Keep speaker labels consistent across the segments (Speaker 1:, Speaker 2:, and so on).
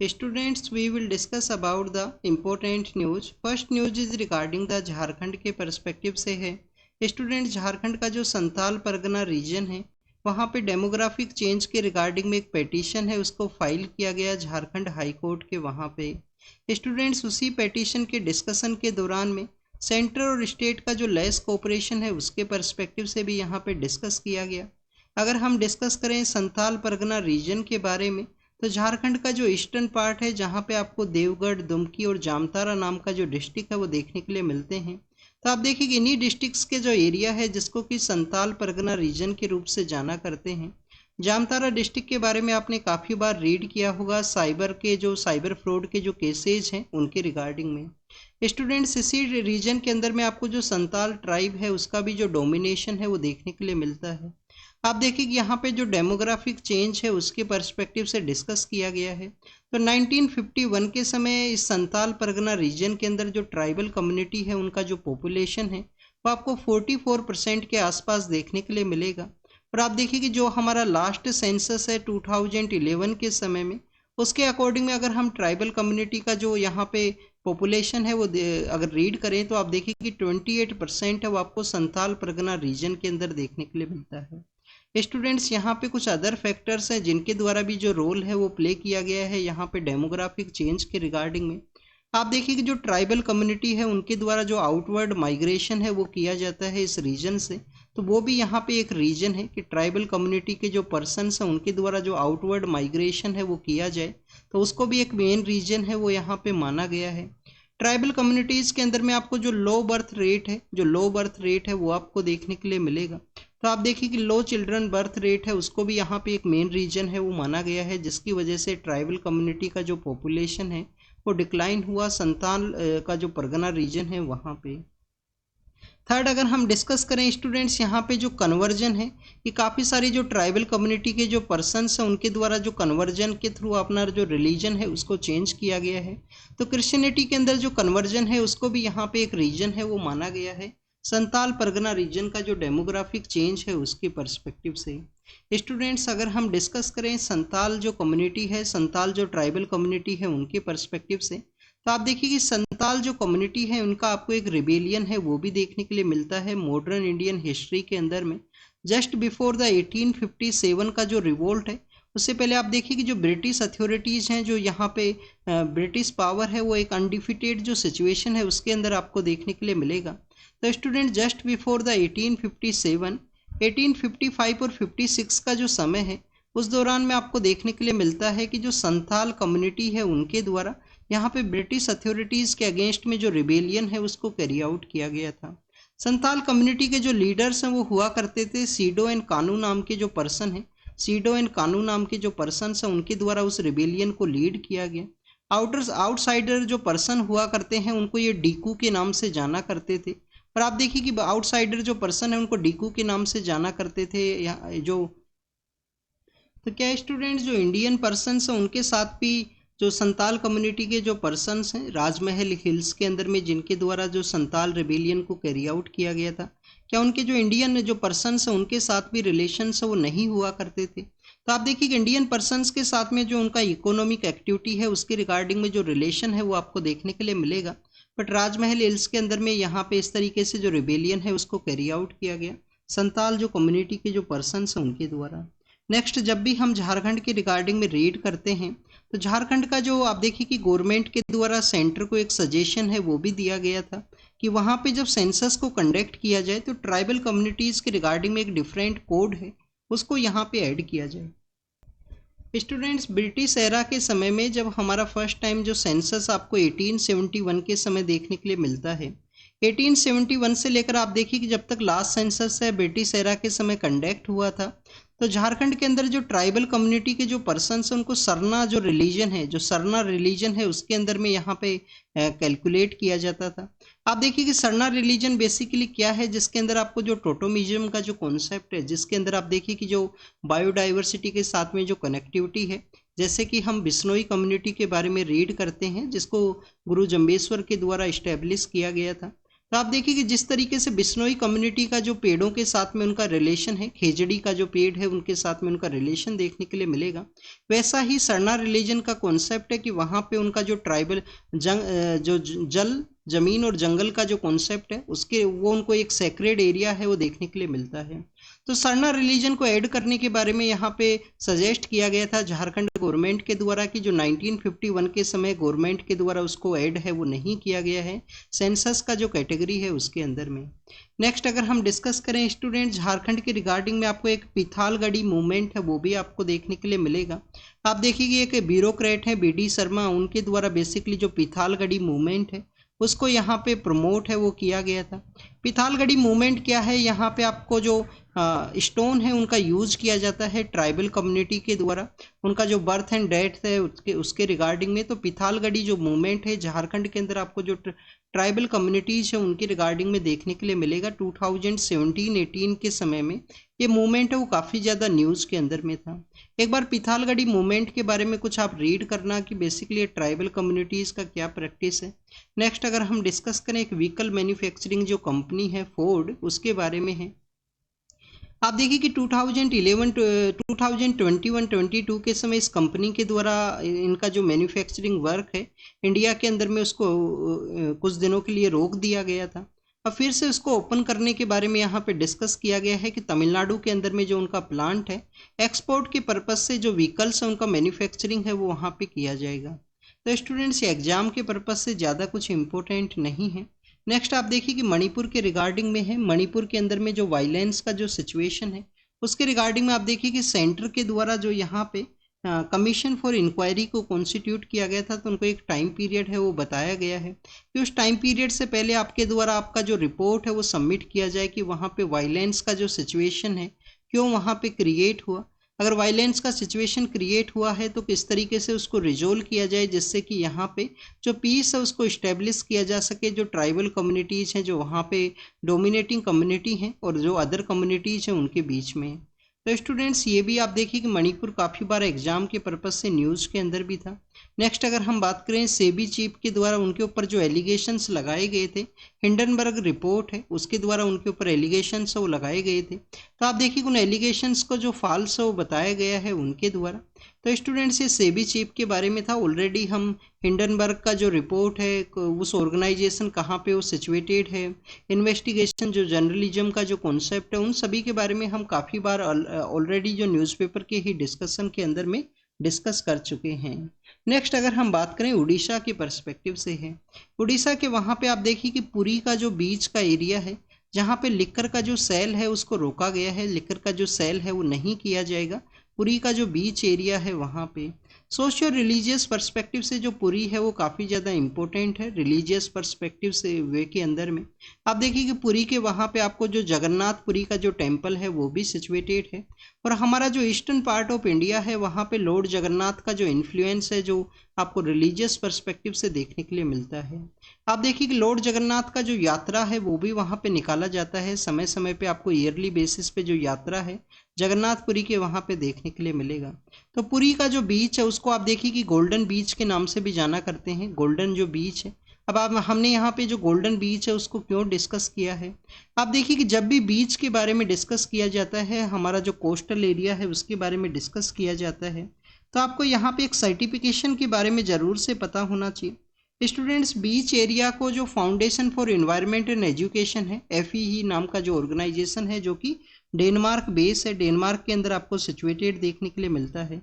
Speaker 1: Students, we will discuss about the important news. First news is regarding the Jharkhand के perspective से है। Student, Jharkhand का जो संथाल परगना रीजन है वहाँ पे डेमोग्राफिक चेंज के रिगार्डिंग में एक पेटिशन है, उसको फाइल किया गया झारखंड हाई कोर्ट के वहाँ पे। स्टूडेंट्स, उसी पेटिशन के डिस्कशन के दौरान में सेंटर और स्टेट का जो लेस कोऑपरेशन है उसके पर्सपेक्टिव से भी यहाँ पे डिस्कस किया गया। अगर हम डिस्कस करें संथाल परगना रीजन के बारे में, तो झारखंड का जो ईस्टर्न पार्ट है जहाँ पे आपको देवगढ़, दुमकी और जामतारा नाम का जो डिस्ट्रिक्ट है वो देखने के लिए मिलते हैं। तो आप देखिए इन्हीं डिस्ट्रिक्ट्स के जो एरिया है जिसको कि संथाल परगना रीजन के रूप से जाना करते हैं। जामतारा डिस्ट्रिक्ट के बारे में आपने काफ़ी बार रीड किया होगा, साइबर फ्रॉड के जो केसेज हैं उनके रिगार्डिंग में। स्टूडेंट्स, इसी रीजन के अंदर में आपको जो संथाल ट्राइब है उसका भी जो डोमिनेशन है वो देखने के लिए मिलता है। आप देखिए कि यहाँ पे जो डेमोग्राफिक चेंज है उसके पर्सपेक्टिव से डिस्कस किया गया है। तो 1951 के समय इस संथाल परगना रीजन के अंदर जो ट्राइबल कम्युनिटी है उनका जो पॉपुलेशन है वो आपको 44% के आसपास देखने के लिए मिलेगा। और आप देखिए कि जो हमारा लास्ट सेंसस है 2011 के समय में, उसके अकॉर्डिंग में अगर हम ट्राइबल कम्युनिटी का जो यहाँ पे पॉपुलेशन है वो अगर रीड करें तो आप देखिए कि 28% है वो आपको संथाल परगना रीजन के अंदर देखने के लिए मिलता है। स्टूडेंट्स, यहाँ पे कुछ अदर फैक्टर्स हैं जिनके द्वारा भी जो रोल है वो प्ले किया गया है यहाँ पे डेमोग्राफिक चेंज के रिगार्डिंग में। आप देखिए कि जो ट्राइबल कम्युनिटी है उनके द्वारा जो आउटवर्ड माइग्रेशन है वो किया जाता है इस रीजन से, तो वो भी यहाँ पे एक रीजन है कि ट्राइबल कम्युनिटी के जो पर्सनस हैं उनके द्वारा जो आउटवर्ड माइग्रेशन है वो किया जाए, तो उसको भी एक मेन रीजन है वो यहाँ पे माना गया है। ट्राइबल कम्युनिटीज़ के अंदर में आपको जो लो बर्थ रेट है वो आपको देखने के लिए मिलेगा। तो आप देखिए कि लो चिल्ड्रन बर्थ रेट है उसको भी यहाँ पे एक मेन रीजन है वो माना गया है, जिसकी वजह से ट्राइबल कम्युनिटी का जो पॉपुलेशन है वो डिक्लाइन हुआ संथाल का जो परगना रीजन है वहाँ पे। थर्ड, अगर हम डिस्कस करें स्टूडेंट्स, यहाँ पे जो कन्वर्जन है कि काफ़ी सारी जो ट्राइबल कम्युनिटी के जो पर्सनस हैं उनके द्वारा जो कन्वर्जन के थ्रू अपना जो रिलीजन है उसको चेंज किया गया है। तो क्रिश्चियनिटी के अंदर जो कन्वर्जन है उसको भी यहाँ पे एक रीजन है वो माना गया है संथाल परगना रीजन का जो डेमोग्राफिक चेंज है उसके पर्सपेक्टिव से। स्टूडेंट्स, अगर हम डिस्कस करें संथाल जो कम्युनिटी है, संथाल जो ट्राइबल कम्युनिटी है उनके पर्सपेक्टिव से, तो आप देखिए कि संथाल जो कम्युनिटी है उनका आपको एक रिबेलियन है वो भी देखने के लिए मिलता है मॉडर्न इंडियन हिस्ट्री के अंदर में। जस्ट बिफोर द 1857 का जो रिवोल्ट है उससे पहले आप देखिए कि जो ब्रिटिश अथॉरिटीज़ हैं, जो यहाँ पे ब्रिटिश पावर है, वो एक अनडिफिटेड जो सिचुएशन है उसके अंदर आपको देखने के लिए मिलेगा। तो स्टूडेंट, जस्ट बिफोर द 1857, 1855 और 56 का जो समय है उस दौरान में आपको देखने के लिए मिलता है कि जो संथाल कम्युनिटी है उनके द्वारा यहाँ पे ब्रिटिश अथॉरिटीज़ के अगेंस्ट में जो रिबेलियन है उसको कैरी आउट किया गया था। संथाल कम्युनिटी के जो लीडर्स हैं वो हुआ करते थे सीडो एंड कानू नाम के जो पर्सन हैं, सीडो एंड कानू नाम के जो पर्सन हैं उनके द्वारा उस रिबेलियन को लीड किया गया। आउटसाइडर जो पर्सन हुआ करते हैं उनको ये डीकू के नाम से जाना करते थे। और आप देखिए कि आउटसाइडर जो पर्सन है उनको डीकू के नाम से जाना करते थे जो। तो क्या स्टूडेंट्स, जो इंडियन पर्सनस हैं उनके साथ भी जो संथाल कम्युनिटी के जो पर्सनस हैं राजमहल हिल्स के अंदर में जिनके द्वारा जो संथाल रिबेलियन को कैरी आउट किया गया था, क्या उनके जो इंडियन जो पर्सनस हैं उनके साथ भी रिलेशंस वो नहीं हुआ करते थे? तो आप देखिए कि इंडियन पर्सनस के साथ में जो उनका इकोनॉमिक एक्टिविटी है उसके रिगार्डिंग में जो रिलेशन है वो आपको देखने के लिए मिलेगा। बट राजमहल हिल्स के अंदर में यहाँ पे इस तरीके से जो रिबेलियन है उसको कैरी आउट किया गया संथाल जो कम्युनिटी के जो पर्सनस हैं उनके द्वारा। नेक्स्ट, जब भी हम झारखंड के रिगार्डिंग में रीड करते हैं तो झारखंड का जो आप देखिए कि गवर्नमेंट के द्वारा सेंटर को एक सजेशन है वो भी दिया गया था कि वहाँ पे जब सेंसस को कंडक्ट किया जाए तो ट्राइबल कम्युनिटीज़ के रिगार्डिंग में एक डिफरेंट कोड है उसको यहाँ पे ऐड किया जाए। स्टूडेंट्स, ब्रिटिश एरा के समय में जब हमारा फर्स्ट टाइम जो सेंसस आपको 1871 के समय देखने के लिए मिलता है, 1871 से लेकर आप देखिए कि जब तक लास्ट सेंसस है ब्रिटिश एरा के समय कंडक्ट हुआ था, तो झारखंड के अंदर जो ट्राइबल कम्युनिटी के जो पर्सन्स हैं उनको सरना रिलीजन है उसके अंदर में यहाँ पे कैलकुलेट किया जाता था। आप देखिए कि सरना रिलीजन बेसिकली क्या है, जिसके अंदर आपको जो टोटोमिज्म का जो कॉन्सेप्ट है, जिसके अंदर आप देखिए कि जो बायोडाइवर्सिटी के साथ में जो कनेक्टिविटी है, जैसे कि हम बिश्नोई कम्युनिटी के बारे में रीड करते हैं जिसको गुरु जम्बेश्वर के द्वारा इस्टेब्लिश किया गया था। तो आप देखिए कि जिस तरीके से बिश्नोई कम्युनिटी का जो पेड़ों के साथ में उनका रिलेशन है, खेजड़ी का जो पेड़ है उनके साथ में उनका रिलेशन देखने के लिए मिलेगा, वैसा ही सरना रिलीजन का कॉन्सेप्ट है कि वहाँ पे उनका जो ट्राइबल जो जल जमीन और जंगल का जो कॉन्सेप्ट है उसके वो उनको एक सेक्रेड एरिया है वो देखने के लिए मिलता है। तो सरना रिलीजन को ऐड करने के बारे में यहाँ पे सजेस्ट किया गया था झारखंड गवर्नमेंट के द्वारा कि जो 1951 के समय गवर्नमेंट के द्वारा उसको ऐड है वो नहीं किया गया है सेंसस का जो कैटेगरी है उसके अंदर में। नेक्स्ट अगर हम डिस्कस करें स्टूडेंट झारखंड के रिगार्डिंग में, आपको एक पिथालगढ़ी मूवमेंट है वो भी आपको देखने के लिए मिलेगा। आप देखिए एक ब्यूरोक्रेट है BD शर्मा, उनके द्वारा बेसिकली जो पिथालगढ़ी मूवमेंट है उसको यहाँ पे प्रमोट है वो किया गया था। पिथालगढ़ी मूवमेंट क्या है, यहाँ पे आपको जो स्टोन है उनका यूज किया जाता है ट्राइबल कम्युनिटी के द्वारा, उनका जो बर्थ एंड डेथ है उसके रिगार्डिंग में। तो पिथालगढ़ी जो मूवमेंट है झारखंड के अंदर आपको जो ट्राइबल कम्युनिटीज है उनके रिगार्डिंग में देखने के लिए मिलेगा। 2017-18 के समय में ये मूवमेंट है वो काफ़ी ज़्यादा न्यूज़ के अंदर में था। एक बार पिथालगढ़ी मूवमेंट के बारे में कुछ आप रीड करना कि बेसिकली ये ट्राइबल कम्युनिटीज़ का क्या प्रैक्टिस है। नेक्स्ट अगर हम डिस्कस करें एक व्हीकल मैन्युफैक्चरिंग जो कंपनी है फोर्ड, उसके बारे में है। आप देखिए कि 2021-22 के समय इस कंपनी के द्वारा इनका जो मैन्युफैक्चरिंग वर्क है इंडिया के अंदर में उसको कुछ दिनों के लिए रोक दिया गया था। और फिर से उसको ओपन करने के बारे में यहाँ पे डिस्कस किया गया है कि तमिलनाडु के अंदर में जो उनका प्लांट है एक्सपोर्ट के पर्पज़ से जो व्हीकल्स है उनका मैन्युफैक्चरिंग है वो वहाँ पे किया जाएगा। तो स्टूडेंट्स एग्जाम के पर्पज़ से ज़्यादा कुछ इम्पोर्टेंट नहीं है। नेक्स्ट आप देखिए कि मणिपुर के रिगार्डिंग में है, मणिपुर के अंदर में जो वायलेंस का जो सिचुएशन है उसके रिगार्डिंग में आप देखिए कि सेंटर के द्वारा जो यहाँ पे कमीशन फॉर इंक्वायरी को कॉन्स्टिट्यूट किया गया था, तो उनको एक टाइम पीरियड है वो बताया गया है कि उस टाइम पीरियड से पहले आपके द्वारा आपका जो रिपोर्ट है वो सबमिट किया जाए कि वहाँ पे वायलेंस का जो सिचुएशन है क्यों वहाँ पे क्रिएट हुआ, अगर वायलेंस का सिचुएशन क्रिएट हुआ है तो किस तरीके से उसको रिजोल्व किया जाए जिससे कि यहाँ पे जो पीस है उसको इस्टेब्लिश किया जा सके, जो ट्राइबल कम्युनिटीज़ हैं जो वहाँ पे डोमिनेटिंग कम्युनिटी हैं और जो अदर कम्युनिटीज़ हैं उनके बीच में। तो स्टूडेंट्स ये भी आप देखिए कि मणिपुर काफ़ी बार एग्जाम के पर्पज़ से न्यूज़ के अंदर भी था। नेक्स्ट अगर हम बात करें सेबी चीफ के द्वारा उनके ऊपर जो एलिगेशंस लगाए गए थे, हिंडनबर्ग रिपोर्ट है उसके द्वारा उनके ऊपर एलिगेशंस वो लगाए गए थे। तो आप देखिए उन एलिगेशंस को जो फॉल्स है वो बताया गया है उनके द्वारा। तो स्टूडेंट्स ये सेबी चीफ के बारे में था। ऑलरेडी हम हिंडनबर्ग का जो रिपोर्ट है उस ऑर्गेनाइजेशन कहाँ पे वो सिचुएटेड है, इन्वेस्टिगेशन जो जर्नलिज्म का जो कॉन्सेप्ट है, उन सभी के बारे में हम काफ़ी बार ऑलरेडी जो न्यूज़पेपर के ही डिस्कशन के अंदर में डिस्कस कर चुके हैं। नेक्स्ट अगर हम बात करें उड़ीसा के पर्सपेक्टिव से है, उड़ीसा के वहाँ पे आप देखिए कि पुरी का जो बीच का एरिया है जहाँ पे लिक्कर का जो सेल है उसको रोका गया है, लिक्कर का जो सेल है वो नहीं किया जाएगा। पुरी का जो बीच एरिया है वहाँ पे सोशियो रिलीजियस पर्सपेक्टिव से जो पुरी है वो काफ़ी ज़्यादा इम्पोर्टेंट है रिलीजियस पर्सपेक्टिव से वे के अंदर में। आप देखिए कि पुरी के वहाँ पे आपको जो जगन्नाथपुरी का जो टेम्पल है वो भी सिचुएटेड है, और हमारा जो ईस्टर्न पार्ट ऑफ इंडिया है वहाँ पे लॉर्ड जगन्नाथ का जो इन्फ्लुएंस है जो आपको रिलीजियस पर्सपेक्टिव से देखने के लिए मिलता है। आप देखिए कि लॉर्ड जगन्नाथ का जो यात्रा है वो भी वहाँ पे निकाला जाता है, समय समय पे आपको ईयरली बेसिस पे जो यात्रा है जगन्नाथपुरी के वहाँ पे देखने के लिए मिलेगा। तो पुरी का जो बीच है उसको आप देखिए कि गोल्डन बीच के नाम से भी जाना करते हैं, गोल्डन जो बीच है। अब आप हमने यहाँ पे जो गोल्डन बीच है उसको क्यों डिस्कस किया है, आप देखिए कि जब भी बीच के बारे में डिस्कस किया जाता है, हमारा जो कोस्टल एरिया है उसके बारे में डिस्कस किया जाता है, तो आपको यहाँ पे एक सर्टिफिकेशन के बारे में ज़रूर से पता होना चाहिए। स्टूडेंट्स बीच एरिया को जो foundation for environment and education है FEE नाम का जो ऑर्गेनाइजेशन है जो कि डेनमार्क बेस है, डेनमार्क के अंदर आपको सिचुएटेड देखने के लिए मिलता है।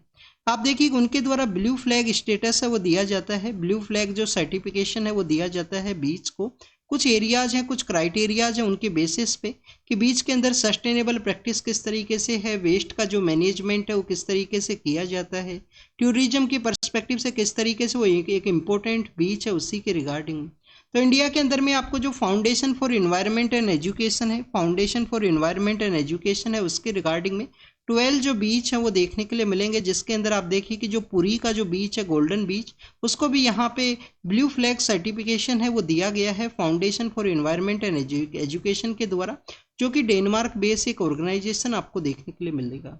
Speaker 1: आप देखिए उनके द्वारा ब्लू फ्लैग स्टेटस है वो दिया जाता है, ब्लू फ्लैग जो सर्टिफिकेशन है वो दिया जाता है बीच को। कुछ एरियाज हैं, कुछ क्राइटेरियाज हैं उनके बेसिस पे कि बीच के अंदर सस्टेनेबल प्रैक्टिस किस तरीके से है, वेस्ट का जो मैनेजमेंट है वो किस तरीके से किया जाता है, टूरिज्म की पर्सपेक्टिव से किस तरीके से वो एक इम्पोर्टेंट बीच है उसी के रिगार्डिंग। तो इंडिया के अंदर में आपको जो foundation for environment and education है, foundation for environment and education है उसके रिगार्डिंग में 12 जो बीच है वो देखने के लिए मिलेंगे, जिसके अंदर आप देखिए कि जो पुरी का जो बीच है गोल्डन बीच उसको भी यहाँ पे ब्लू फ्लैग सर्टिफिकेशन है वो दिया गया है foundation for environment and education के द्वारा, जो कि डेनमार्क बेस एक ऑर्गेनाइजेशन आपको देखने के लिए मिलेगा।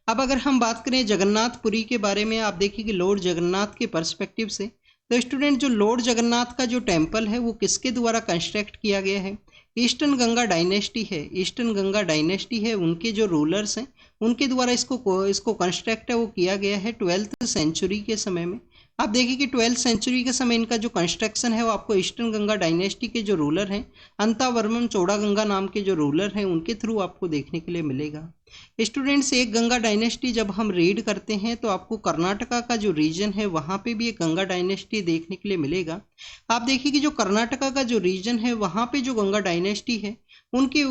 Speaker 1: अब अगर हम बात करें जगन्नाथपुरी के बारे में, आप देखिए कि लॉर्ड जगन्नाथ के पर्सपेक्टिव से तो स्टूडेंट जो लॉर्ड जगन्नाथ का जो टेम्पल है वो किसके द्वारा कंस्ट्रक्ट किया गया है? ईस्टर्न गंगा डायनेस्टी है, ईस्टर्न गंगा डायनेस्टी है, उनके जो रूलर्स हैं उनके द्वारा इसको कंस्ट्रक्ट है वो किया गया है 12th सेंचुरी के समय में। आप देखिए कि 12th सेंचुरी के समय इनका जो कंस्ट्रक्शन है वो आपको ईस्टर्न गंगा डायनेस्टी के जो रूलर हैं अंतावर्मन चोड़ागंगा नाम के जो रूलर हैं उनके थ्रू आपको देखने के लिए मिलेगा। स्टूडेंट्स, एक गंगा डायनेस्टी जब हम रीड करते हैं तो आपको कर्नाटका का जो रीजन है वहाँ पे भी एक गंगा डायनेस्टी देखने के लिए मिलेगा। आप देखिए कि जो कर्नाटका का जो रीजन है वहाँ पे जो गंगा डायनेस्टी है उनके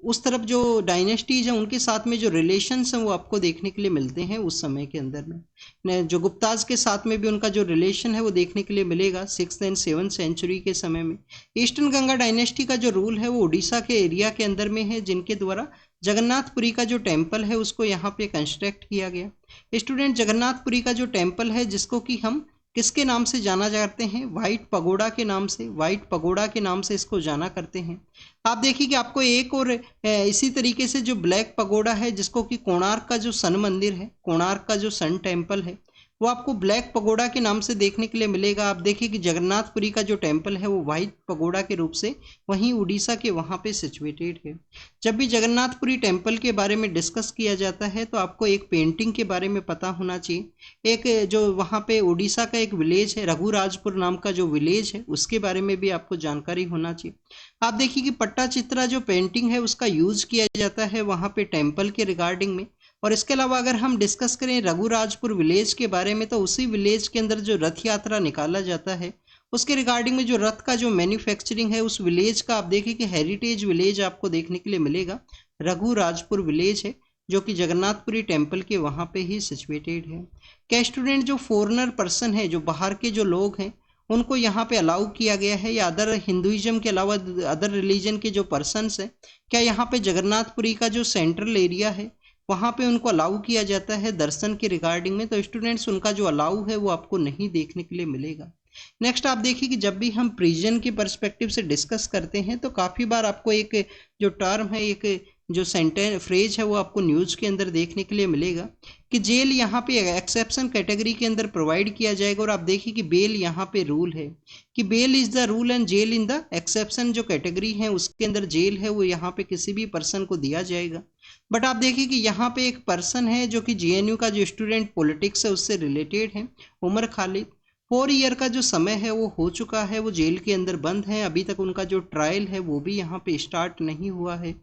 Speaker 1: उस तरफ जो डायनेस्टीज हैं उनके साथ में जो रिलेशंस हैं वो आपको देखने के लिए मिलते हैं उस समय के अंदर में। जो गुप्ताज के साथ में भी उनका जो रिलेशन है वो देखने के लिए मिलेगा 6th एंड 7th सेंचुरी के समय में। ईस्टर्न गंगा डायनेस्टी का जो रूल है वो उड़ीसा के एरिया के अंदर में है, जिनके द्वारा जगन्नाथपुरी का जो टेम्पल है उसको यहाँ पे कंस्ट्रक्ट किया गया। स्टूडेंट, जगन्नाथपुरी का जो टेम्पल है जिसको कि हम किसके नाम से जाना जाते हैं? व्हाइट पगोडा के नाम से, व्हाइट पगोडा के नाम से इसको जाना करते हैं। आप देखिए कि आपको एक और इसी तरीके से जो ब्लैक पगोडा है जिसको कि कोणार्क का जो सन मंदिर है, कोणार्क का जो सन टेम्पल है वो आपको ब्लैक पगोडा के नाम से देखने के लिए मिलेगा। आप देखिए कि जगन्नाथपुरी का जो टेम्पल है वो व्हाइट पगोडा के रूप से वहीं उड़ीसा के वहाँ पे सिचुएटेड है। जब भी जगन्नाथपुरी टेम्पल के बारे में डिस्कस किया जाता है तो आपको एक पेंटिंग के बारे में पता होना चाहिए। एक जो वहाँ पे उड़ीसा का एक विलेज है, रघुराजपुर नाम का जो विलेज है उसके बारे में भी आपको जानकारी होना चाहिए। आप देखिए कि पट्टाचित्रा जो पेंटिंग है उसका यूज किया जाता है वहाँ पे टेम्पल के रिगार्डिंग में। और इसके अलावा अगर हम डिस्कस करें रघुराजपुर विलेज के बारे में तो उसी विलेज के अंदर जो रथ यात्रा निकाला जाता है उसके रिगार्डिंग में जो रथ का जो मैन्युफैक्चरिंग है उस विलेज का आप देखिए कि हेरिटेज विलेज आपको देखने के लिए मिलेगा, रघुराजपुर विलेज है जो कि जगन्नाथपुरी टेम्पल के वहाँ पे ही सिचुएटेड है। क्या स्टूडेंट, जो फॉरेनर पर्सन है, जो बाहर के जो लोग हैं उनको यहाँ पे अलाउ किया गया है या अदर हिंदुइज्म के अलावा अदर रिलीजन के जो पर्सनस हैं क्या यहाँ पे जगन्नाथपुरी का जो सेंट्रल एरिया है वहाँ पे उनको अलाउ किया जाता है दर्शन के रिगार्डिंग में? तो स्टूडेंट्स, उनका जो अलाउ है वो आपको नहीं देखने के लिए मिलेगा। नेक्स्ट आप देखिए कि जब भी हम प्रिजन के पर्सपेक्टिव से डिस्कस करते हैं तो काफ़ी बार आपको एक जो टर्म है, एक जो सेंटेंस फ्रेज है वो आपको न्यूज के अंदर देखने के लिए मिलेगा कि जेल यहाँ पे एक्सेप्शन कैटेगरी के अंदर प्रोवाइड किया जाएगा। और आप देखिए कि बेल यहाँ पे रूल है कि bail is the rule and jail in the exception. जो कैटेगरी है उसके अंदर जेल है वो यहाँ पे किसी भी पर्सन को दिया जाएगा। बट आप देखिए कि यहाँ पे एक पर्सन है जो कि जेएनयू का जो स्टूडेंट पॉलिटिक्स है उससे रिलेटेड है, उमर खालिद। 4 ईयर का जो समय है वो हो चुका है, वो जेल के अंदर बंद है, अभी तक उनका जो ट्रायल है वो भी यहाँ पे स्टार्ट नहीं हुआ है।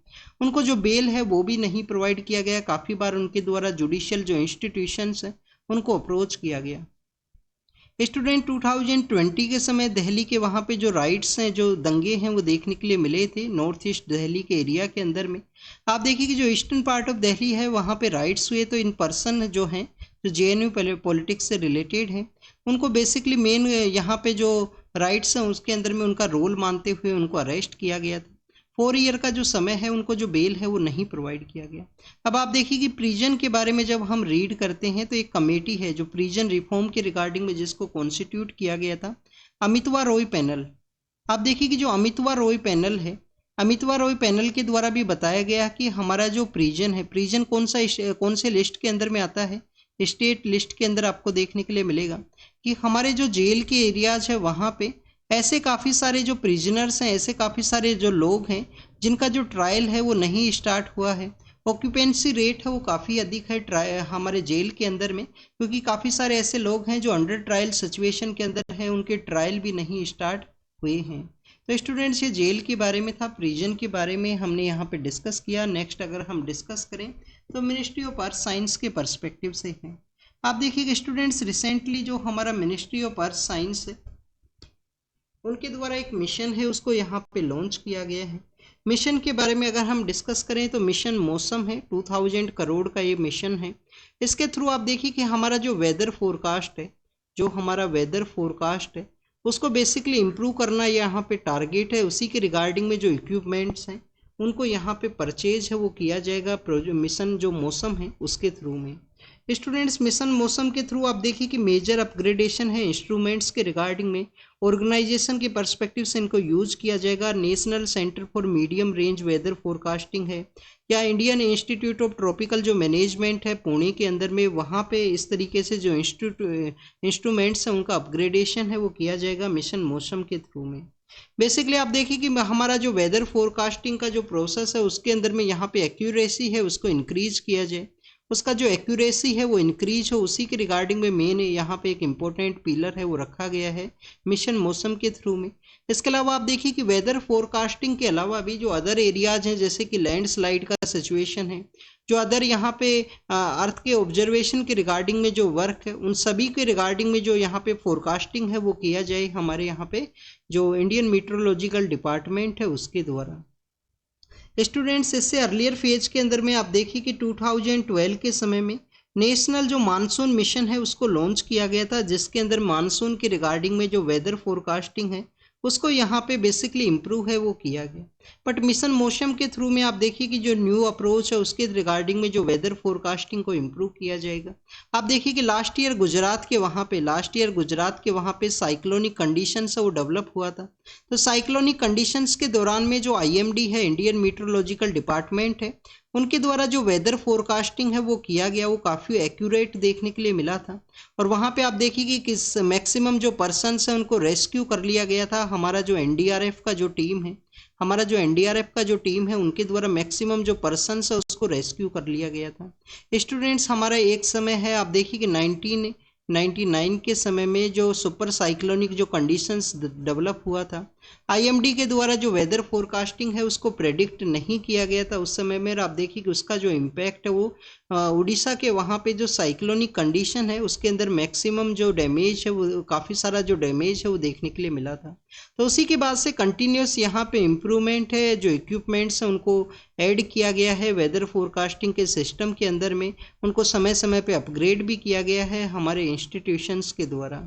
Speaker 1: उनको जो बेल है वो भी नहीं प्रोवाइड किया गया। काफ़ी बार उनके द्वारा जुडिशियल जो इंस्टीट्यूशंस हैं उनको अप्रोच किया गया। स्टूडेंट, 2020 के समय दिल्ली के वहाँ पे जो राइट्स हैं, जो दंगे हैं वो देखने के लिए मिले थे नॉर्थ ईस्ट दिल्ली के एरिया के अंदर में। आप देखिए कि जो ईस्टर्न पार्ट ऑफ दिल्ली है वहाँ पे राइट्स हुए तो इन पर्सन जो हैं जो जेएनयू पॉलिटिक्स से रिलेटेड हैं उनको बेसिकली मेन यहाँ पे जो राइट्स हैं उसके अंदर में उनका रोल मानते हुए उनको अरेस्ट किया गया था। 4 ईयर का जो समय है उनको जो बेल है वो नहीं प्रोवाइड किया गया। अब आप देखिए कि प्रिजन के बारे में जब हम रीड करते हैं तो एक कमेटी है जो प्रिजन रिफॉर्म के रिगार्डिंग में जिसको कॉन्स्टिट्यूट किया गया था, अमितवा रॉय पैनल। आप देखिए कि जो अमितवा रॉय पैनल है, अमितवा रॉय पैनल के द्वारा भी बताया गया कि हमारा जो प्रिजन है, प्रिजन कौन से लिस्ट के अंदर में आता है, स्टेट लिस्ट के अंदर आपको देखने के लिए मिलेगा कि हमारे जो जेल के एरियाज है वहाँ पे ऐसे काफ़ी सारे जो प्रिजनर्स हैं, ऐसे काफ़ी सारे जो लोग हैं जिनका जो ट्रायल है वो नहीं स्टार्ट हुआ है। ऑक्यूपेंसी रेट है वो काफ़ी अधिक है हमारे जेल के अंदर में, क्योंकि काफ़ी सारे ऐसे लोग हैं जो अंडर ट्रायल सिचुएशन के अंदर है, उनके ट्रायल भी नहीं स्टार्ट हुए हैं। तो स्टूडेंट्स, ये जेल के बारे में था, प्रिजन के बारे में हमने यहाँ पे डिस्कस किया। नेक्स्ट अगर हम डिस्कस करें तो मिनिस्ट्री ऑफ अर्थ साइंस के पर्सपेक्टिव से है। आप देखिए कि स्टूडेंट्स, रिसेंटली जो हमारा मिनिस्ट्री ऑफ अर्थ साइंस है उनके द्वारा एक मिशन है उसको यहाँ पे लॉन्च किया गया है। मिशन के बारे में अगर हम डिस्कस करें तो मिशन मौसम है, 2000 करोड़ का ये मिशन है। इसके थ्रू आप देखिए कि हमारा जो वेदर फोरकास्ट है, जो हमारा वेदर फोरकास्ट है उसको बेसिकली इम्प्रूव करना यहाँ पे टारगेट है। उसी के रिगार्डिंग में जो इक्विपमेंट्स हैं उनको यहाँ पे परचेज है वो किया जाएगा मिशन जो मौसम है उसके थ्रू में। स्टूडेंट्स मिशन मौसम के थ्रू आप देखिए कि मेजर अपग्रेडेशन है इंस्ट्रूमेंट्स के रिगार्डिंग में, ऑर्गेनाइजेशन के पर्सपेक्टिव से इनको यूज किया जाएगा। National centre for medium range weather forecasting है, या इंडियन इंस्टीट्यूट ऑफ ट्रॉपिकल जो मैनेजमेंट है पुणे के अंदर में, वहाँ पे इस तरीके से जो इंस्ट्रूमेंट्स हैं उनका अपग्रेडेशन है वो किया जाएगा मिशन मौसम के थ्रू में। बेसिकली आप देखिए कि हमारा जो वेदर फोरकास्टिंग का जो प्रोसेस है उसके अंदर में यहाँ पे एक्यूरेसी है उसको इंक्रीज किया जाए, उसका जो एक्यूरेसी है वो इंक्रीज हो, उसी के रिगार्डिंग में मेन यहाँ पे एक इम्पोर्टेंट पिलर है वो रखा गया है मिशन मौसम के थ्रू में। इसके अलावा आप देखिए कि वेदर फोरकास्टिंग के अलावा भी जो अदर एरियाज हैं जैसे कि लैंडस्लाइड का सिचुएशन है, जो अदर यहाँ पे अर्थ के ऑब्जर्वेशन के रिगार्डिंग में जो वर्क है उन सभी के रिगार्डिंग में जो यहाँ पे फोरकास्टिंग है वो किया जाए हमारे यहाँ पे जो इंडियन मीटरोलॉजिकल डिपार्टमेंट है उसके द्वारा। स्टूडेंट्स इससे अर्लियर फेज के अंदर में आप देखिए कि 2012 के समय में नेशनल जो मानसून मिशन है उसको लॉन्च किया गया था, जिसके अंदर मानसून के रिगार्डिंग में जो वेदर फोरकास्टिंग है उसको यहाँ पे बेसिकली इम्प्रूव है वो किया गया। बट मिशन मौसम के थ्रू में आप देखिए कि जो न्यू अप्रोच है उसके रिगार्डिंग में जो वेदर फोरकास्टिंग को इम्प्रूव किया जाएगा। आप देखिए कि लास्ट ईयर गुजरात के वहाँ पे साइक्लोनिक कंडीशंस है वो डेवलप हुआ था। तो साइक्लोनिक कंडीशंस के दौरान में जो IMD है इंडियन मीटरोलॉजिकल डिपार्टमेंट है उनके द्वारा जो वेदर फोरकास्टिंग है वो किया गया, वो काफ़ी एक्यूरेट देखने के लिए मिला था। और वहाँ पे आप देखिए कि किस मैक्सिमम जो पर्सन्स हैं उनको रेस्क्यू कर लिया गया था। हमारा जो NDRF का जो टीम है उनके द्वारा मैक्सिमम जो पर्सन्स है उसको रेस्क्यू कर लिया गया था। स्टूडेंट्स हमारा एक समय है आप देखिए कि 1999 के समय में जो सुपर साइक्लोनिक जो कंडीशंस डेवलप हुआ था, IMD के द्वारा जो वेदर फोरकास्टिंग है उसको प्रेडिक्ट नहीं किया गया था उस समय में। आप देखिए कि उसका जो इम्पैक्ट है वो उड़ीसा के वहाँ पे जो साइक्लोनिक कंडीशन है उसके अंदर मैक्सिमम जो डैमेज है वो काफ़ी सारा जो डैमेज है वो देखने के लिए मिला था। तो उसी के बाद से कंटिन्यूस यहाँ पे इम्प्रूवमेंट है, जो इक्विपमेंट्स हैं उनको ऐड किया गया है वेदर फोरकास्टिंग के सिस्टम के अंदर में, उनको समय समय पे अपग्रेड भी किया गया है हमारे इंस्टीट्यूशंस के द्वारा।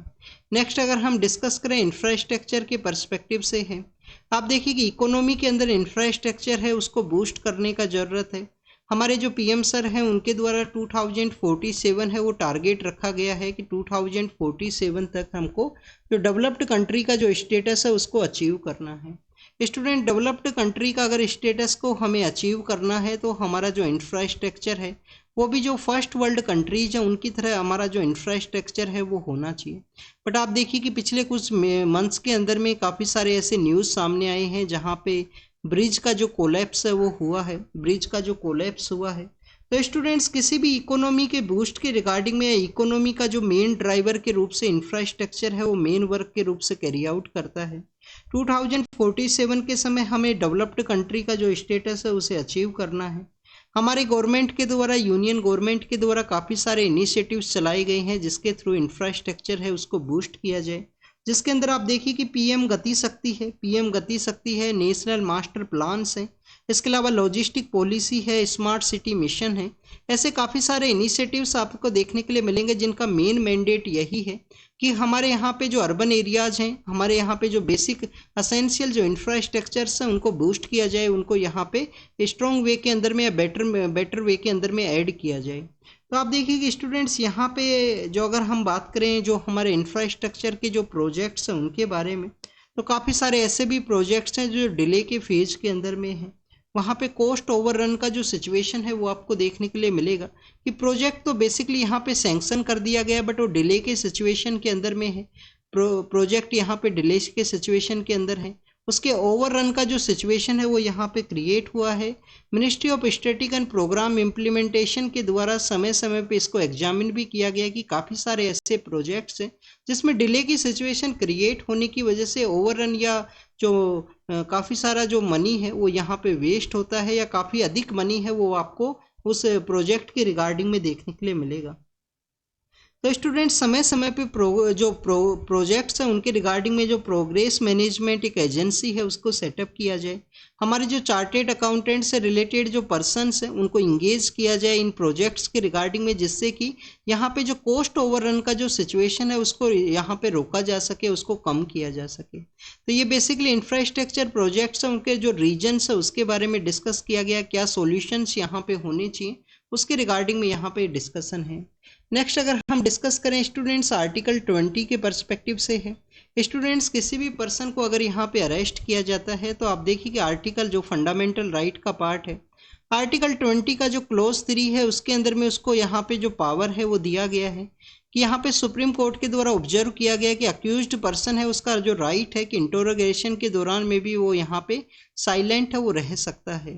Speaker 1: नेक्स्ट अगर हम डिस्कस करें इंफ्रास्ट्रक्चर के पर्सपेक्टिव से है, आप देखिए कि इकोनॉमी के अंदर इंफ्रास्ट्रक्चर है उसको बूस्ट करने का ज़रूरत है। हमारे जो PM सर हैं उनके द्वारा 2047 है वो टारगेट रखा गया है कि 2047 तक हमको जो डेवलप्ड कंट्री का जो स्टेटस है उसको अचीव करना है। स्टूडेंट डेवलप्ड कंट्री का अगर स्टेटस को हमें अचीव करना है तो हमारा जो इंफ्रास्ट्रक्चर है वो भी जो फर्स्ट वर्ल्ड कंट्रीज हैं उनकी तरह हमारा जो इंफ्रास्ट्रक्चर है वो होना चाहिए। बट आप देखिए कि पिछले कुछ मंथ्स के अंदर में काफ़ी सारे ऐसे न्यूज़ सामने आए हैं जहाँ पे ब्रिज का जो कोलैप्स है वो हुआ है, तो स्टूडेंट्स किसी भी इकोनॉमी के बूस्ट के रिगार्डिंग में इकोनॉमी का जो मेन ड्राइवर के रूप से इंफ्रास्ट्रक्चर है वो मेन वर्क के रूप से कैरी आउट करता है। 2047 के समय हमें डेवलप्ड कंट्री का जो स्टेटस है उसे अचीव करना है। हमारे गवर्नमेंट के द्वारा, यूनियन गवर्नमेंट के द्वारा काफ़ी सारे इनिशिएटिव्स चलाए गए हैं जिसके थ्रू इंफ्रास्ट्रक्चर है उसको बूस्ट किया जाए, जिसके अंदर आप देखिए कि PM गति शक्ति है, नेशनल मास्टर प्लान्स हैं, इसके अलावा लॉजिस्टिक पॉलिसी है, स्मार्ट सिटी मिशन है। ऐसे काफ़ी सारे इनिशिएटिव्स आपको देखने के लिए मिलेंगे जिनका मेन मैंडेट यही है कि हमारे यहाँ पे जो अर्बन एरियाज हैं, हमारे यहाँ पे जो बेसिक असेंशियल जो इंफ्रास्ट्रक्चर्स हैं उनको बूस्ट किया जाए, उनको यहाँ पे स्ट्रॉन्ग वे के अंदर में या बेटर वे के अंदर में ऐड किया जाए। तो आप देखिए कि स्टूडेंट्स यहाँ पे जो अगर हम बात करें जो हमारे इंफ्रास्ट्रक्चर के जो प्रोजेक्ट्स हैं उनके बारे में, तो काफ़ी सारे ऐसे भी प्रोजेक्ट्स हैं जो डिले के फेज के अंदर में हैं। वहाँ पे कॉस्ट ओवररन का जो सिचुएशन है वो आपको देखने के लिए मिलेगा कि प्रोजेक्ट तो बेसिकली यहाँ पे सैंक्शन कर दिया गया बट वो डिले के सिचुएशन के अंदर में है। प्रोजेक्ट यहाँ पे डिले के सिचुएशन के अंदर है, उसके ओवररन का जो सिचुएशन है वो यहाँ पे क्रिएट हुआ है। Ministry of static and programme implementation के द्वारा समय समय पे इसको एग्जामिन भी किया गया कि काफ़ी सारे ऐसे प्रोजेक्ट्स हैं जिसमें डिले की सिचुएशन क्रिएट होने की वजह से ओवररन या जो काफ़ी सारा जो मनी है वो यहाँ पे वेस्ट होता है या काफ़ी अधिक मनी है वो आपको उस प्रोजेक्ट के रिगार्डिंग में देखने के लिए मिलेगा। तो स्टूडेंट समय समय पे प्रोजेक्ट्स हैं उनके रिगार्डिंग में जो प्रोग्रेस मैनेजमेंट एक एजेंसी है उसको सेटअप किया जाए। हमारे जो चार्टेड अकाउंटेंट से रिलेटेड जो पर्सन्स हैं उनको इंगेज किया जाए इन प्रोजेक्ट्स के रिगार्डिंग में, जिससे कि यहाँ पे जो कॉस्ट ओवररन का जो सिचुएशन है उसको यहाँ पे रोका जा सके, उसको कम किया जा सके। तो ये बेसिकली इंफ्रास्ट्रक्चर प्रोजेक्ट्स हैं उनके जो रीजन्स है उसके बारे में डिस्कस किया गया, क्या सोल्यूशंस यहाँ पे होने चाहिए उसके रिगार्डिंग में यहाँ पे डिस्कशन है। नेक्स्ट अगर हम डिस्कस करें स्टूडेंट्स, आर्टिकल 20 के पर्सपेक्टिव से है। स्टूडेंट्स, किसी भी पर्सन को अगर यहाँ पे अरेस्ट किया जाता है तो आप देखिए कि आर्टिकल जो फंडामेंटल राइट का पार्ट है, आर्टिकल 20 का जो क्लोज 3 है उसके अंदर में उसको यहाँ पे जो पावर है वो दिया गया है कि यहाँ पे सुप्रीम कोर्ट के द्वारा ऑब्जर्व किया गया कि अक्यूज्ड पर्सन है उसका जो राइट है कि इंटरोगेशन के दौरान में भी वो यहाँ पे साइलेंट है, वो रह सकता है।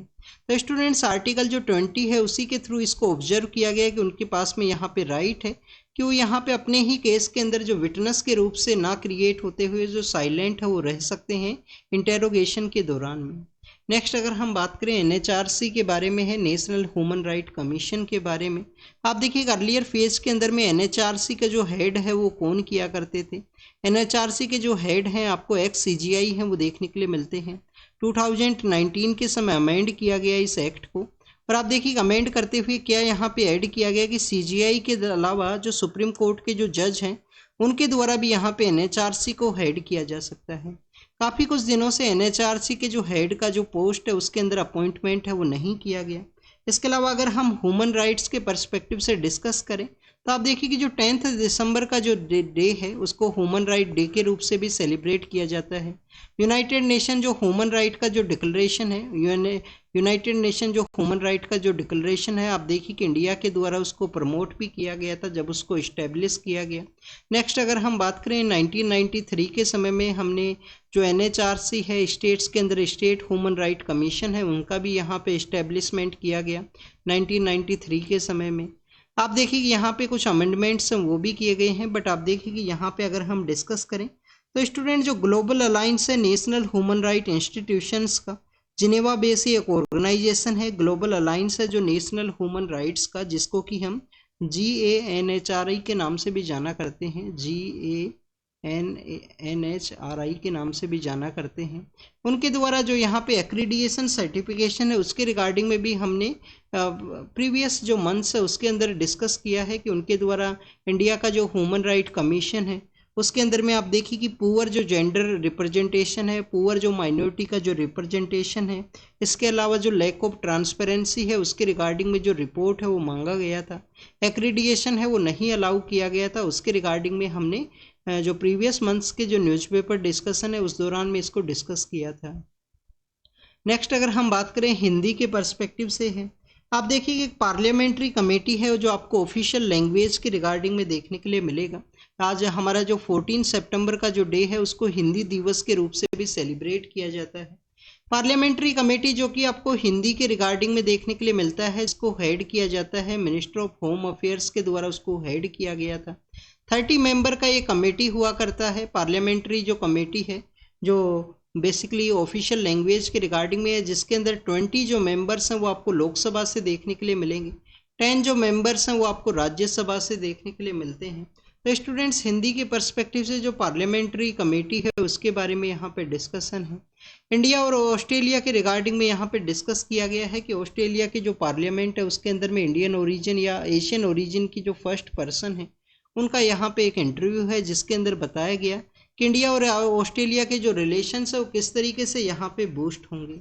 Speaker 1: तो स्टूडेंट्स, आर्टिकल जो 20 है उसी के थ्रू इसको ऑब्जर्व किया गया कि उनके पास में यहाँ पे राइट है कि वो यहाँ पे अपने ही केस के अंदर जो विटनेस के रूप से ना क्रिएट होते हुए जो साइलेंट है वो रह सकते हैं इंटेरोगेशन के दौरान में। नेक्स्ट अगर हम बात करें एनएचआरसी के बारे में है, नेशनल ह्यूमन राइट कमीशन के बारे में। आप देखिए अर्लियर फेज के अंदर में एनएचआरसी का जो हेड है वो कौन किया करते थे। एनएचआरसी के जो हेड हैं आपको एक्स सीजीआई हैं वो देखने के लिए मिलते हैं। 2019 के समय अमेंड किया गया इस एक्ट को, और आप देखिए अमेंड करते हुए क्या यहाँ पे ऐड किया गया कि सीजीआई के अलावा जो सुप्रीम कोर्ट के जो जज हैं उनके द्वारा भी यहाँ पे एनएचआरसी को हेड किया जा सकता है। काफ़ी कुछ दिनों से एनएचआरसी के जो हेड का जो पोस्ट है उसके अंदर अपॉइंटमेंट है वो नहीं किया गया। इसके अलावा अगर हम ह्यूमन राइट्स के पर्सपेक्टिव से डिस्कस करें तो आप देखिए कि जो 10 दिसंबर का जो डे है उसको ह्यूमन राइट डे के रूप से भी सेलिब्रेट किया जाता है। यूनाइटेड नेशन जो ह्यूमन राइट का जो डिक्लेरेशन है, यूनाइटेड नेशन जो ह्यूमन राइट का जो डिक्लेरेशन है, आप देखिए कि इंडिया के द्वारा उसको प्रमोट भी किया गया था जब उसको इस्टेब्लिश किया गया। नेक्स्ट अगर हम बात करें 1993 के समय में हमने जो एनएचआरसी है स्टेट्स के अंदर स्टेट ह्यूमन राइट कमीशन है उनका भी यहाँ पे इस्टेब्लिशमेंट किया गया 1993 के समय में। आप देखिए कि यहाँ पे कुछ अमेंडमेंट्स हैं वो भी किए गए हैं, बट आप देखिए कि यहाँ पे अगर हम डिस्कस करें तो स्टूडेंट जो ग्लोबल अलायंस है नेशनल ह्यूमन राइट इंस्टीट्यूशंस का, जिनेवा बेस एक ऑर्गेनाइजेशन है, ग्लोबल अलायंस है जो नेशनल ह्यूमन राइट्स का, जिसको कि हम GANHRI के नाम से भी जाना करते हैं, GANHRI के नाम से भी जाना करते हैं। उनके द्वारा जो यहाँ पे एक्रीडिएशन सर्टिफिकेशन है उसके रिगार्डिंग में भी हमने प्रीवियस जो मंथ्स है उसके अंदर डिस्कस किया है कि उनके द्वारा इंडिया का जो ह्यूमन राइट कमीशन है उसके अंदर में आप देखिए कि पुअर जो जेंडर रिप्रेजेंटेशन है, पुअर जो माइनॉरिटी का जो रिप्रेजेंटेशन है, इसके अलावा जो लैक ऑफ ट्रांसपेरेंसी है उसके रिगार्डिंग में जो रिपोर्ट है वो मांगा गया था। एक्रीडिएशन है वो नहीं अलाउ किया गया था, उसके रिगार्डिंग में हमने जो प्रीवियस मंथ्स के जो न्यूज़पेपर डिस्कशन है उस दौरान में इसको डिस्कस किया था। नेक्स्ट अगर हम बात करें हिंदी के पर्सपेक्टिव से है, आप देखिए कि एक पार्लियामेंट्री कमेटी है जो आपको ऑफिशियल लैंग्वेज के रिगार्डिंग में देखने के लिए मिलेगा। आज हमारा जो 14 सितंबर का जो डे है उसको हिंदी दिवस के रूप से भी सेलिब्रेट किया जाता है। पार्लियामेंट्री कमेटी जो कि आपको हिंदी के रिगार्डिंग में देखने के लिए मिलता है, इसको हेड किया जाता है मिनिस्टर ऑफ होम अफेयर्स के द्वारा उसको हेड किया गया था। 30 मेंबर का ये कमेटी हुआ करता है। पार्लियामेंट्री जो कमेटी है जो बेसिकली ऑफिशियल लैंग्वेज के रिगार्डिंग में है, जिसके अंदर 20 जो मेंबर्स हैं वो आपको लोकसभा से देखने के लिए मिलेंगे, 10 जो मेंबर्स हैं वो आपको राज्यसभा से देखने के लिए मिलते हैं। तो स्टूडेंट्स, हिंदी के पर्सपेक्टिव से जो पार्लियामेंट्री कमेटी है उसके बारे में यहाँ पे डिस्कशन है। इंडिया और ऑस्ट्रेलिया के रिगार्डिंग में यहाँ पे डिस्कस किया गया है कि ऑस्ट्रेलिया की जो पार्लियामेंट है उसके अंदर में इंडियन ओरिजिन या एशियन ओरिजिन की जो फर्स्ट पर्सन है उनका यहाँ पे एक इंटरव्यू है, जिसके अंदर बताया गया कि इंडिया और ऑस्ट्रेलिया के जो रिलेशंस है वो किस तरीके से यहाँ पे बूस्ट होंगे।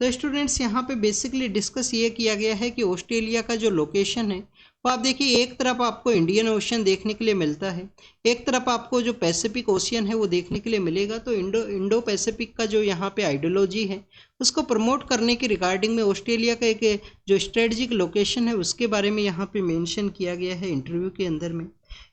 Speaker 1: तो स्टूडेंट्स, यहाँ पे बेसिकली डिस्कस ये किया गया है कि ऑस्ट्रेलिया का जो लोकेशन है वो आप देखिए एक तरफ आपको इंडियन ओशन देखने के लिए मिलता है, एक तरफ आपको जो पैसिफिक ओशियन है वो देखने के लिए मिलेगा। तो इंडो पैसिफिक का जो यहाँ पे आइडियोलॉजी है उसको प्रमोट करने के रिगार्डिंग में ऑस्ट्रेलिया का एक जो स्ट्रेटजिक लोकेशन है उसके बारे में यहाँ पे मेंशन किया गया है इंटरव्यू के अंदर में।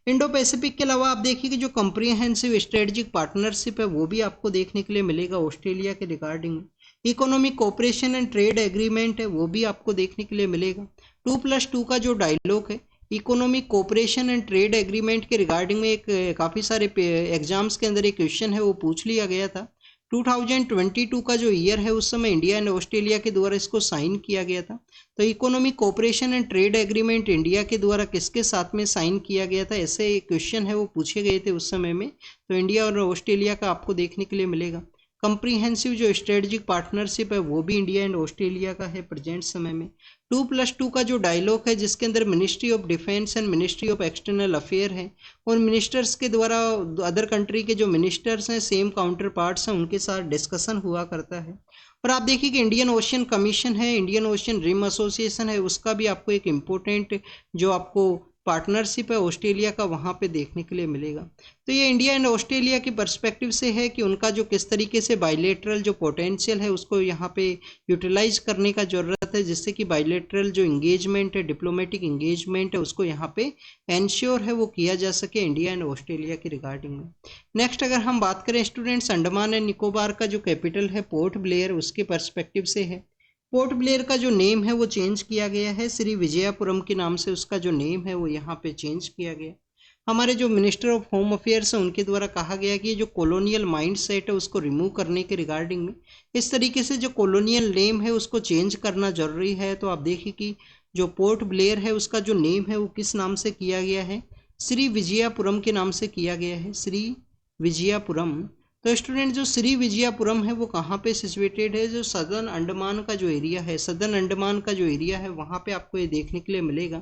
Speaker 1: इंडो पैसिफिक के अलावा आप देखिए कि जो कम्प्रीहेंसिव स्ट्रेटजिक पार्टनरशिप है वो भी आपको देखने के लिए मिलेगा ऑस्ट्रेलिया के regarding. Economic cooperation and trade agreement है वो भी आपको देखने के लिए मिलेगा। 2+2 का जो डायलॉग है economic cooperation and trade agreement के रिगार्डिंग में एक काफ़ी सारे एग्जाम्स के अंदर एक क्वेश्चन है वो पूछ लिया गया था। 2022 का जो ईयर है उस समय इंडिया एंड ऑस्ट्रेलिया के द्वारा इसको साइन किया गया था। तो economic cooperation and trade agreement India के द्वारा किसके साथ में साइन किया गया था, ऐसे एक क्वेश्चन है वो पूछे गए थे उस समय में। तो इंडिया और ऑस्ट्रेलिया का आपको देखने के लिए मिलेगा। कंप्रीहेंसिव जो स्ट्रेटजिक पार्टनरशिप है वो भी इंडिया एंड ऑस्ट्रेलिया का है प्रेजेंट समय में। 2+2 का जो डायलॉग है जिसके अंदर ministry of defence and ministry of external affair है और मिनिस्टर्स के द्वारा अदर कंट्री के जो मिनिस्टर्स हैं सेम काउंटर पार्ट्स हैं उनके साथ डिस्कशन हुआ करता है। और आप देखिए कि इंडियन ओशियन कमीशन है, इंडियन ओशियन रिम एसोसिएशन है, उसका भी आपको एक इम्पोर्टेंट जो आपको पार्टनरशिप है ऑस्ट्रेलिया का वहाँ पे देखने के लिए मिलेगा। तो ये इंडिया एंड ऑस्ट्रेलिया की पर्सपेक्टिव से है कि उनका जो किस तरीके से बायलैटरल जो पोटेंशियल है उसको यहाँ पे यूटिलाइज करने का ज़रूरत है, जिससे कि बायलैटरल जो इंगेजमेंट है, डिप्लोमेटिक इंगेजमेंट है, उसको यहाँ पे एंश्योर है वो किया जा सके इंडिया एंड ऑस्ट्रेलिया की रिगार्डिंग में। नेक्स्ट अगर हम बात करें स्टूडेंट्स, अंडमान एंड निकोबार का जो कैपिटल है पोर्ट ब्लेयर, उसके पर्सपेक्टिव से है। पोर्ट ब्लेयर का जो नेम है वो चेंज किया गया है, श्री विजयपुरम के नाम से उसका जो नेम है वो यहाँ पे चेंज किया गया। हमारे जो मिनिस्टर ऑफ होम अफेयर्स है उनके द्वारा कहा गया कि ये जो कॉलोनियल माइंड सेट है उसको रिमूव करने के रिगार्डिंग में इस तरीके से जो कॉलोनियल नेम है उसको चेंज करना जरूरी है। तो आप देखिए कि जो पोर्ट ब्लेयर है उसका जो नेम है वो किस नाम से किया गया है, श्री विजयपुरम के नाम से किया गया है, श्री विजयपुरम। तो स्टूडेंट जो श्री विजयपुरम है वो कहाँ पे सिचुएटेड है, जो सदर्न अंडमान का जो एरिया है, सदर्न अंडमान का जो एरिया है वहाँ पे आपको ये देखने के लिए मिलेगा।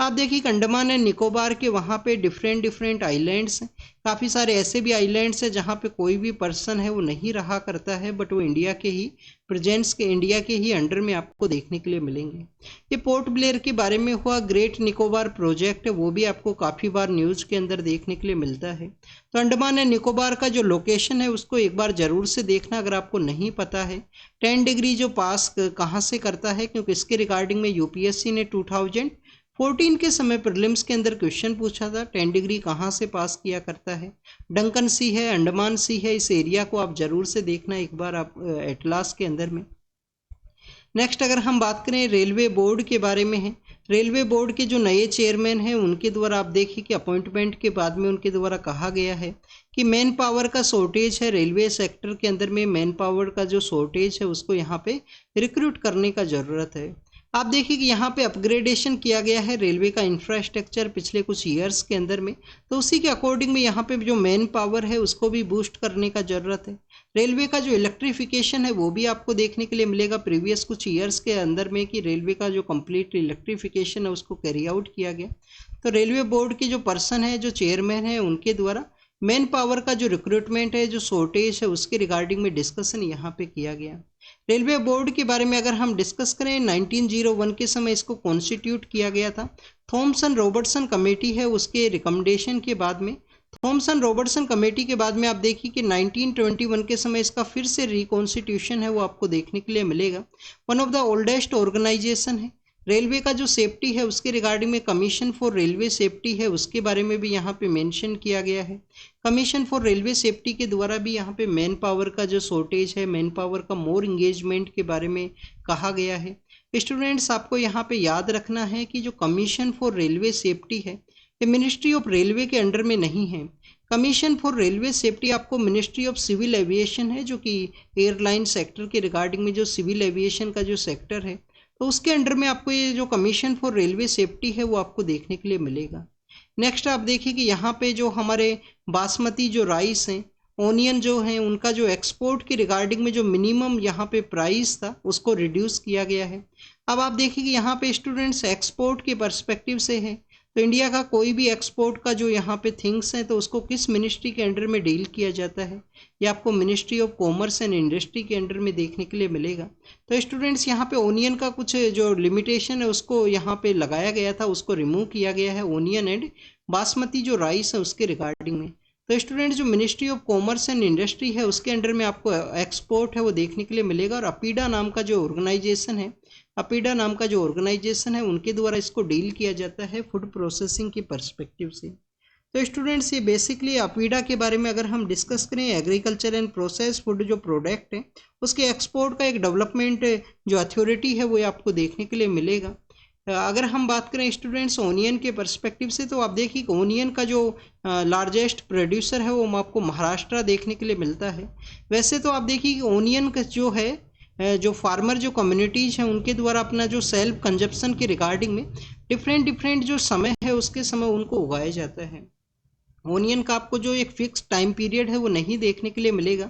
Speaker 1: आप देखिए अंडमान एंड निकोबार के वहाँ पे डिफरेंट डिफरेंट आइलैंड्स हैं, काफ़ी सारे ऐसे भी आइलैंड्स हैं जहाँ पे कोई भी पर्सन है वो नहीं रहा करता है, बट वो इंडिया के ही प्रेजेंस के इंडिया के ही अंडर में आपको देखने के लिए मिलेंगे। ये पोर्ट ब्लेयर के बारे में हुआ। ग्रेट निकोबार प्रोजेक्ट है वो भी आपको काफ़ी बार न्यूज़ के अंदर देखने के लिए मिलता है। तो अंडमान एंड निकोबार का जो लोकेशन है उसको एक बार ज़रूर से देखना अगर आपको नहीं पता है। 10 डिग्री जो पास कहाँ से करता है, क्योंकि इसके रिगार्डिंग में यूपीएससी ने 2014 के समय प्रीलिम्स के अंदर क्वेश्चन पूछा था, 10 डिग्री कहाँ से पास किया करता है। डंकन सी है, अंडमान सी है, इस एरिया को आप जरूर से देखना एक बार आप एटलास के अंदर में। नेक्स्ट अगर हम बात करें रेलवे बोर्ड के बारे में है, रेलवे बोर्ड के जो नए चेयरमैन हैं उनके द्वारा आप देखिए कि अपॉइंटमेंट के बाद में उनके द्वारा कहा गया है कि मैन पावर का शॉर्टेज है रेलवे सेक्टर के अंदर में, मैन पावर का जो शॉर्टेज है उसको यहाँ पे रिक्रूट करने का ज़रूरत है। आप देखिए कि यहाँ पे अपग्रेडेशन किया गया है रेलवे का इंफ्रास्ट्रक्चर पिछले कुछ ईयर्स के अंदर में, तो उसी के अकॉर्डिंग में यहाँ पे जो मैन पावर है उसको भी बूस्ट करने का ज़रूरत है। रेलवे का जो इलेक्ट्रिफिकेशन है वो भी आपको देखने के लिए मिलेगा प्रीवियस कुछ ईयर्स के अंदर में कि रेलवे का जो कंप्लीट इलेक्ट्रिफिकेशन है उसको कैरी आउट किया गया। तो रेलवे बोर्ड के जो पर्सन है, जो चेयरमैन है, उनके द्वारा मैन पावर का जो रिक्रूटमेंट है, जो शॉर्टेज है, उसके रिगार्डिंग में डिस्कशन यहाँ पे किया गया। रेलवे बोर्ड के बारे में अगर हम डिस्कस करें, 1901 के समय इसको कॉन्स्टिट्यूट किया गया था। थॉमसन रॉबर्टसन कमेटी है उसके रिकमेंडेशन के बाद में, थॉमसन रॉबर्टसन कमेटी के बाद में आप देखिए कि 1921 के समय इसका फिर से रिकॉन्स्टिट्यूशन है वो आपको देखने के लिए मिलेगा। One of the oldest organisation है। रेलवे का जो सेफ्टी है उसके रिगार्डिंग में कमीशन फॉर रेलवे सेफ्टी है उसके बारे में भी यहाँ पे मेंशन किया गया है। कमीशन फॉर रेलवे सेफ्टी के द्वारा भी यहाँ पे मैन पावर का जो शॉर्टेज है, मैन पावर का मोर इंगेजमेंट के बारे में कहा गया है। स्टूडेंट्स आपको यहाँ पे याद रखना है कि जो कमीशन फॉर रेलवे सेफ्टी है ये मिनिस्ट्री ऑफ रेलवे के अंडर में नहीं है। कमीशन फॉर रेलवे सेफ्टी आपको मिनिस्ट्री ऑफ सिविल एविएशन है, जो कि एयरलाइन सेक्टर के रिगार्डिंग में जो सिविल एविएशन का जो सेक्टर है तो उसके अंडर में आपको ये जो कमीशन फॉर रेलवे सेफ्टी है वो आपको देखने के लिए मिलेगा। नेक्स्ट आप देखिए कि यहाँ पे जो हमारे बासमती जो राइस हैं, ओनियन जो हैं, उनका जो एक्सपोर्ट के रिगार्डिंग में जो मिनिमम यहाँ पे प्राइस था उसको रिड्यूस किया गया है। अब आप देखिए कि यहाँ पे स्टूडेंट्स एक्सपोर्ट के पर्सपेक्टिव से है तो इंडिया का कोई भी एक्सपोर्ट का जो यहाँ पे थिंग्स हैं तो उसको किस मिनिस्ट्री के अंडर में डील किया जाता है, ये आपको ministry of commerce and industry के अंडर में देखने के लिए मिलेगा। तो स्टूडेंट्स यहाँ पे ओनियन का कुछ जो लिमिटेशन है उसको यहाँ पे लगाया गया था, उसको रिमूव किया गया है ओनियन एंड बासमती जो राइस है उसके रिगार्डिंग में। तो स्टूडेंट्स जो ministry of commerce and industry है उसके अंडर में आपको एक्सपोर्ट है वो देखने के लिए मिलेगा। और अपीडा नाम का जो ऑर्गेनाइजेशन है, अपीडा नाम का जो ऑर्गेनाइजेशन है उनके द्वारा इसको डील किया जाता है फूड प्रोसेसिंग की पर्सपेक्टिव से। तो स्टूडेंट्स ये बेसिकली अपीडा के बारे में अगर हम डिस्कस करें, एग्रीकल्चर एंड प्रोसेस फूड जो प्रोडक्ट है उसके एक्सपोर्ट का एक डेवलपमेंट जो अथॉरिटी है वो आपको देखने के लिए मिलेगा। अगर हम बात करें स्टूडेंट्स ओनियन के पर्सपेक्टिव से तो आप देखिए ओनियन का जो लार्जेस्ट प्रोड्यूसर है वो आपको महाराष्ट्र देखने के लिए मिलता है। वैसे तो आप देखिए कि ओनियन का जो है जो फार्मर जो कम्युनिटीज़ हैं उनके द्वारा अपना जो सेल्फ कंजप्शन के रिगार्डिंग में डिफरेंट जो समय है उसके समय उनको उगाया जाता है। ओनियन का आपको जो एक फिक्स टाइम पीरियड है वो नहीं देखने के लिए मिलेगा।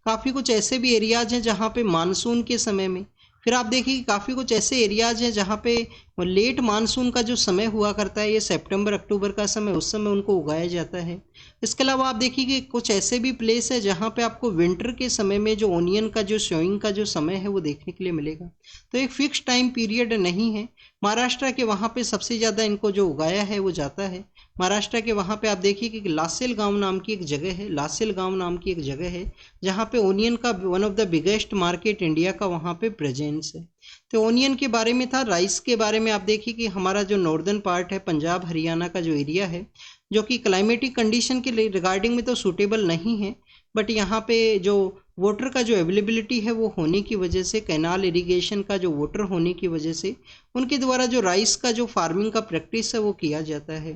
Speaker 1: काफ़ी कुछ ऐसे भी एरियाज हैं जहाँ पे मानसून के समय में, फिर आप देखिए कि काफ़ी कुछ ऐसे एरियाज हैं जहाँ पे लेट मानसून का जो समय हुआ करता है, ये सितंबर अक्टूबर का समय, उस समय उनको उगाया जाता है। इसके अलावा आप देखिए कि कुछ ऐसे भी प्लेस है जहाँ पे आपको विंटर के समय में जो ओनियन का जो शोइंग का जो समय है वो देखने के लिए मिलेगा। तो एक फिक्स टाइम पीरियड नहीं है। महाराष्ट्र के वहाँ पे सबसे ज़्यादा इनको जो उगाया है वो जाता है। महाराष्ट्र के वहाँ पे आप देखिए कि लासेल गांव नाम की एक जगह है, लासेल गांव नाम की एक जगह है जहाँ पे ओनियन का one of the biggest market India का वहाँ पे प्रेजेंस है। तो ओनियन के बारे में था। राइस के बारे में आप देखिए कि हमारा जो नॉर्दर्न पार्ट है, पंजाब हरियाणा का जो एरिया है, जो कि क्लाइमेटिक कंडीशन के रिगार्डिंग में तो सूटेबल नहीं है, बट यहाँ पे जो वाटर का जो अवेलेबिलिटी है वो होने की वजह से, कैनाल इरिगेशन का जो वाटर होने की वजह से उनके द्वारा जो राइस का जो फार्मिंग का प्रैक्टिस है वो किया जाता है।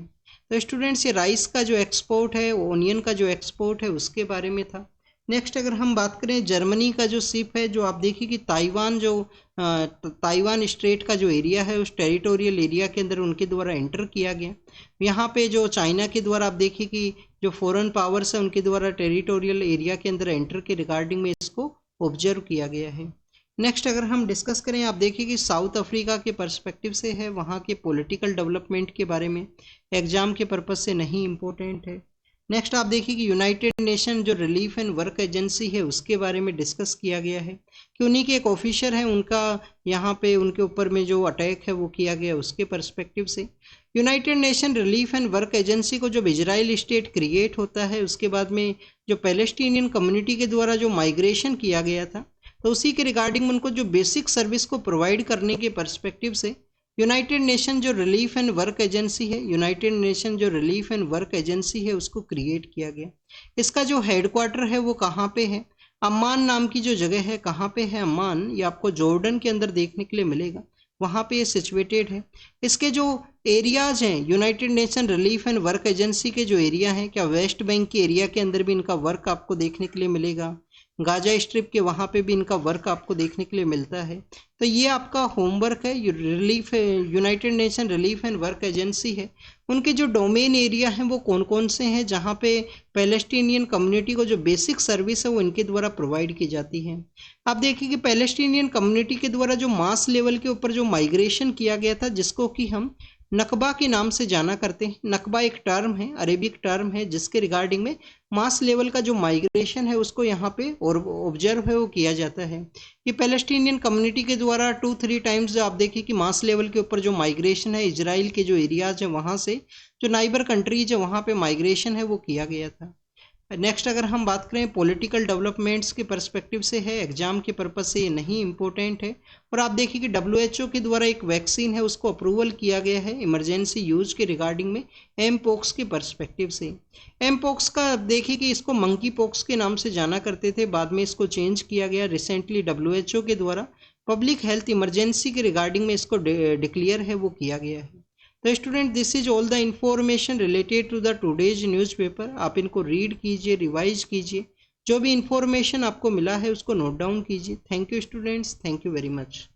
Speaker 1: तो स्टूडेंट्स, ये राइस का जो एक्सपोर्ट है, ओनियन का जो एक्सपोर्ट है, उसके बारे में था। नेक्स्ट अगर हम बात करें जर्मनी का जो शिप है, जो आप देखिए कि ताइवान जो ताइवान स्ट्रेट का जो एरिया है उस टेरिटोरियल एरिया के अंदर उनके द्वारा एंटर किया गया। यहाँ पे जो चाइना के द्वारा आप देखिए कि जो फॉरेन पावर्स है उनके द्वारा टेरिटोरियल एरिया के अंदर एंटर के रिगार्डिंग में इसको ऑब्जर्व किया गया है। नेक्स्ट अगर हम डिस्कस करें, आप देखिए कि साउथ अफ्रीका के पर्सपेक्टिव से है, वहाँ के पॉलिटिकल डेवलपमेंट के बारे में, एग्जाम के पर्पज से नहीं इम्पोर्टेंट है। नेक्स्ट आप देखिए कि यूनाइटेड नेशन जो रिलीफ एंड वर्क एजेंसी है उसके बारे में डिस्कस किया गया है कि उन्हीं के एक ऑफिसर हैं, उनका यहाँ पे उनके ऊपर में जो अटैक है वो किया गया, उसके पर्सपेक्टिव से। United nation relief and work agency को जब इजराइल स्टेट क्रिएट होता है उसके बाद में जो पैलेस्टीनियन कम्युनिटी के द्वारा जो माइग्रेशन किया गया था, तो उसी के रिगार्डिंग उनको जो बेसिक सर्विस को प्रोवाइड करने के पर्सपेक्टिव से यूनाइटेड नेशन जो रिलीफ एंड वर्क एजेंसी है, यूनाइटेड नेशन जो रिलीफ एंड वर्क एजेंसी है उसको क्रिएट किया गया। इसका जो हेडक्वार्टर है वो कहाँ पे है? अम्मान नाम की जो जगह है, कहाँ पे है अम्मान? ये आपको जॉर्डन के अंदर देखने के लिए मिलेगा, वहाँ पे ये सिचुएटेड है। इसके जो एरियाज हैं, United nation relief and work agency के जो एरिया हैं, क्या वेस्ट बैंक के एरिया के अंदर भी इनका वर्क आपको देखने के लिए मिलेगा, गाजा स्ट्रिप के वहाँ पे भी इनका वर्क आपको देखने के लिए मिलता है। तो ये आपका होमवर्क है। Relief United nation relief and work agency है, उनके जो डोमेन एरिया हैं वो कौन कौन से हैं जहाँ पे पैलेस्टीनियन कम्युनिटी को जो बेसिक सर्विस है वो इनके द्वारा प्रोवाइड की जाती है। आप देखिए कि पैलेस्टीनियन कम्युनिटी के द्वारा जो मास लेवल के ऊपर जो माइग्रेशन किया गया था, जिसको कि हम नकबा के नाम से जाना करते हैं। नकबा एक टर्म है, अरेबिक टर्म है, जिसके रिगार्डिंग में मास लेवल का जो माइग्रेशन है उसको यहाँ पे और ऑब्जर्व है वो किया जाता है। ये पैलेस्टीनियन कम्युनिटी के द्वारा 2-3 टाइम्स आप देखिए कि मास लेवल के ऊपर जो माइग्रेशन है, इजराइल के जो एरियाज हैं वहाँ से जो नाइबर कंट्रीज है वहाँ पे माइग्रेशन है वो किया गया था। नेक्स्ट अगर हम बात करें पॉलिटिकल डेवलपमेंट्स के पर्सपेक्टिव से है, एग्जाम के पर्पज से ये नहीं इंपॉर्टेंट है। और आप देखिए कि WHO के द्वारा एक वैक्सीन है उसको अप्रूवल किया गया है इमरजेंसी यूज के रिगार्डिंग में, एम पोक्स के पर्सपेक्टिव से। एम पोक्स का देखिए कि इसको मंकी पोक्स के नाम से जाना करते थे, बाद में इसको चेंज किया गया रिसेंटली WHO के द्वारा पब्लिक हेल्थ इमरजेंसी के रिगार्डिंग में इसको डिक्लेयर है वो किया गया है। तो student, this is all the information related to the today's newspaper. आप इनको रीड कीजिए, रिवाइज कीजिए, जो भी इंफॉर्मेशन आपको मिला है उसको नोट डाउन कीजिए। Thank you students, thank you very much.